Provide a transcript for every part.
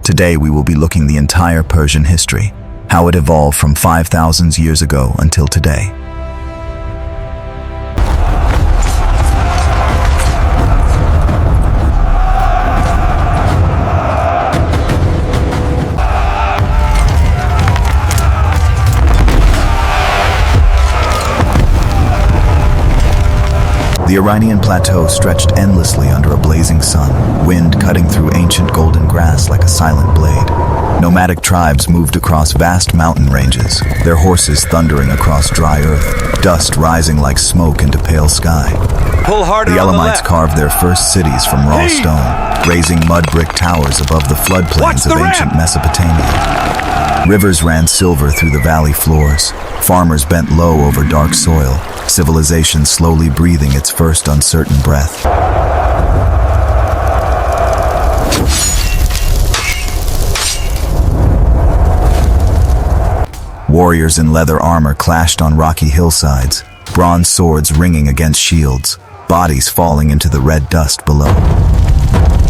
Today we will be looking the entire Persian history, how it evolved from 5,000 years ago until today. The Iranian plateau stretched endlessly under a blazing sun, wind cutting through ancient golden grass like a silent blade. Nomadic tribes moved across vast mountain ranges, their horses thundering across dry earth, dust rising like smoke into pale sky. The Elamites carved their first cities from raw stone, raising mud brick towers above the floodplains of ancient Mesopotamia. Rivers ran silver through the valley floors. Farmers bent low over dark soil, civilization slowly breathing its first uncertain breath. Warriors in leather armor clashed on rocky hillsides, bronze swords ringing against shields, bodies falling into the red dust below.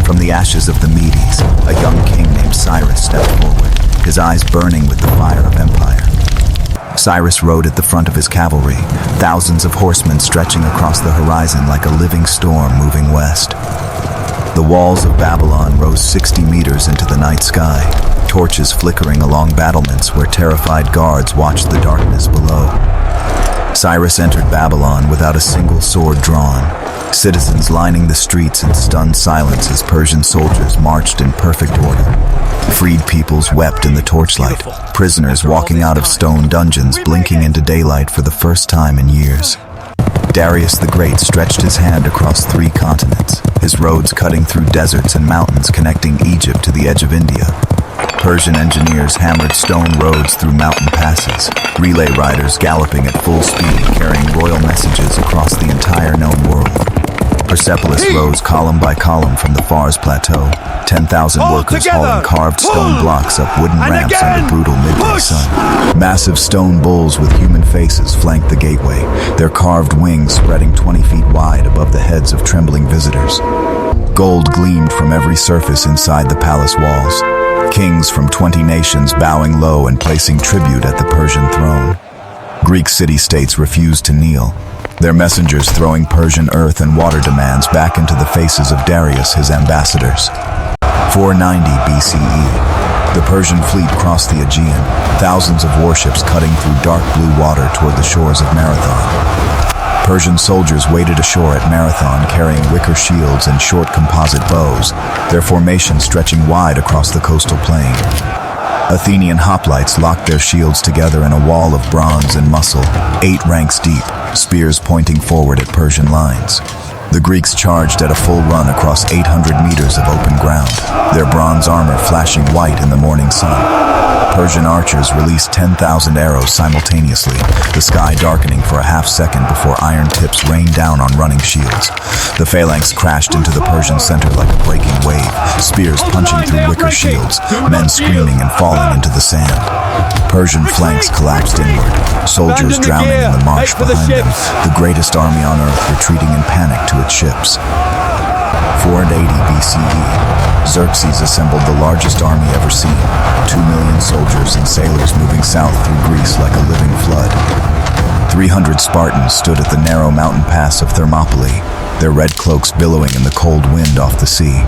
From the ashes of the Medes, a young king named Cyrus stepped forward, his eyes burning with the fire of empire. Cyrus rode at the front of his cavalry, thousands of horsemen stretching across the horizon like a living storm moving west. The walls of Babylon rose 60 meters into the night sky, torches flickering along battlements where terrified guards watched the darkness below. Cyrus entered Babylon without a single sword drawn, citizens lining the streets in stunned silence as Persian soldiers marched in perfect order. Freed peoples wept in the torchlight, prisoners walking out of stone dungeons blinking into daylight for the first time in years. Darius the Great stretched his hand across 3 continents, his roads cutting through deserts and mountains connecting Egypt to the edge of India. Persian engineers hammered stone roads through mountain passes, relay riders galloping at full speed carrying royal messages across the entire known world. Persepolis rose column by column from the Fars plateau, 10,000 workers hauling carved stone blocks up wooden ramps under brutal midday sun. Massive stone bulls with human faces flanked the gateway, their carved wings spreading 20 feet wide above the heads of trembling visitors. Gold gleamed from every surface inside the palace walls, kings from 20 nations bowing low and placing tribute at the Persian throne. Greek city-states refused to kneel, their messengers throwing Persian earth and water demands back into the faces of Darius, his ambassadors. 490 BCE, the Persian fleet crossed the Aegean, thousands of warships cutting through dark blue water toward the shores of Marathon. Persian soldiers waded ashore at Marathon carrying wicker shields and short composite bows, their formation stretching wide across the coastal plain. Athenian hoplites locked their shields together in a wall of bronze and muscle, 8 ranks deep, spears pointing forward at Persian lines. The Greeks charged at a full run across 800 meters of open ground, their bronze armor flashing white in the morning sun. Persian archers released 10,000 arrows simultaneously, the sky darkening for a half-second before iron tips rained down on running shields. The phalanx crashed into the Persian center like a breaking wave, spears punching through wicker shields, men screaming and falling into the sand. Persian flanks collapsed inward, soldiers drowning in the marsh behind them, the greatest army on earth retreating in panic to its ships. 480 BCE, Xerxes assembled the largest army ever seen, 2 million soldiers and sailors moving south through Greece like a living flood. 300 Spartans stood at the narrow mountain pass of Thermopylae, their red cloaks billowing in the cold wind off the sea.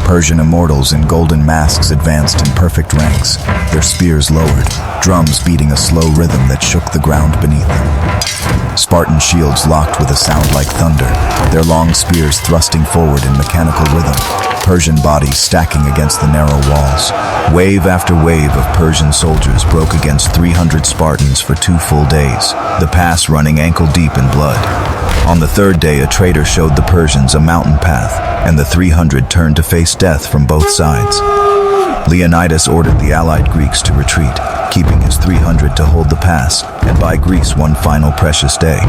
Persian Immortals in golden masks advanced in perfect ranks, their spears lowered, drums beating a slow rhythm that shook the ground beneath them. Spartan shields locked with a sound like thunder, their long spears thrusting forward in mechanical rhythm, Persian bodies stacking against the narrow walls. Wave after wave of Persian soldiers broke against 300 Spartans for 2 full days, the pass running ankle-deep in blood. On the 3rd day, a traitor showed the Persians a mountain path, and the 300 turned to face death from both sides. Leonidas ordered the allied Greeks to retreat, keeping his 300 to hold the pass and buy Greece one final precious day.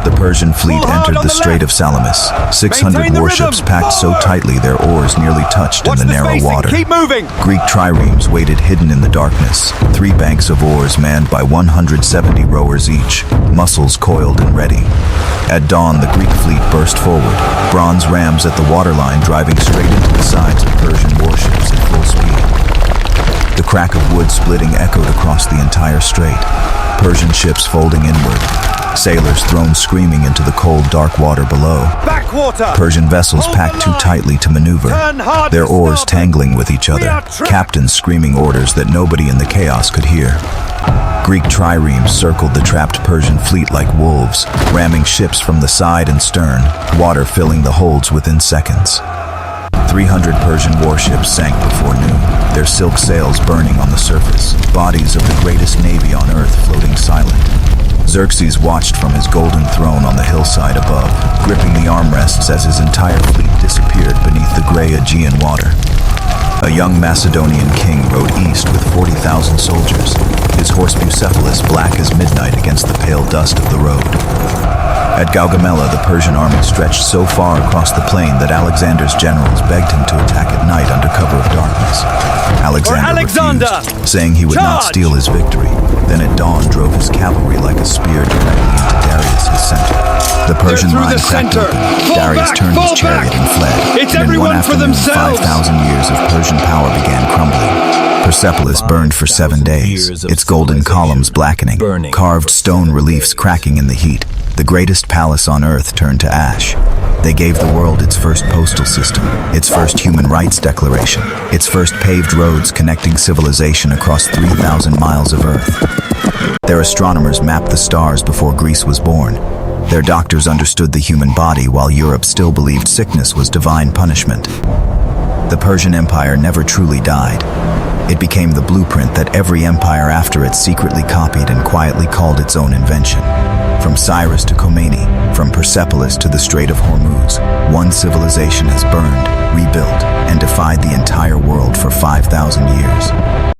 The Persian fleet entered the Strait of Salamis, 600 warships packed so tightly their oars nearly touched in the narrow water. Greek triremes waited hidden in the darkness, 3 banks of oars manned by 170 rowers each, muscles coiled and ready. At dawn, the Greek fleet burst forward, bronze rams at the waterline driving straight into the sides of Persian warships at full speed. crack of wood splitting echoed across the entire strait. Persian ships folding inward. Sailors thrown screaming into the cold, dark water below. Backwater! Persian vessels packed too tightly to maneuver, their oars tangling with each other, captains screaming orders that nobody in the chaos could hear. Greek triremes circled the trapped Persian fleet like wolves, ramming ships from the side and stern, water filling the holds within seconds. 300 Persian warships sank before noon, their silk sails burning on the surface, bodies of the greatest navy on earth floating silent. Xerxes watched from his golden throne on the hillside above, gripping the armrests as his entire fleet disappeared beneath the gray Aegean water. A young Macedonian king rode east with 40,000 soldiers, his horse Persepolis black as midnight against the pale dust of the road. At Gaugamela, the Persian army stretched so far across the plain that Alexander's generals begged him to attack at night under cover of darkness. Alexander refused, saying he would not steal his victory. Then at dawn drove his cavalry like a spear directly into Darius' center. The Persian line cracked open. Darius turned his chariot and fled. It's and in one everyone for afternoon, themselves. 5,000 years of Persian power began crumbling. Persepolis burned for 7 days, its golden columns blackening, carved stone reliefs cracking in the heat. The greatest palace on earth turned to ash. They gave the world its first postal system, its first human rights declaration, its first paved roads connecting civilization across 3,000 miles of earth. Their astronomers mapped the stars before Greece was born. Their doctors understood the human body while Europe still believed sickness was divine punishment. The Persian Empire never truly died. It became the blueprint that every empire after it secretly copied and quietly called its own invention. From Cyrus to Khomeini, from Persepolis to the Strait of Hormuz, one civilization has burned, rebuilt, and defied the entire world for 5,000 years.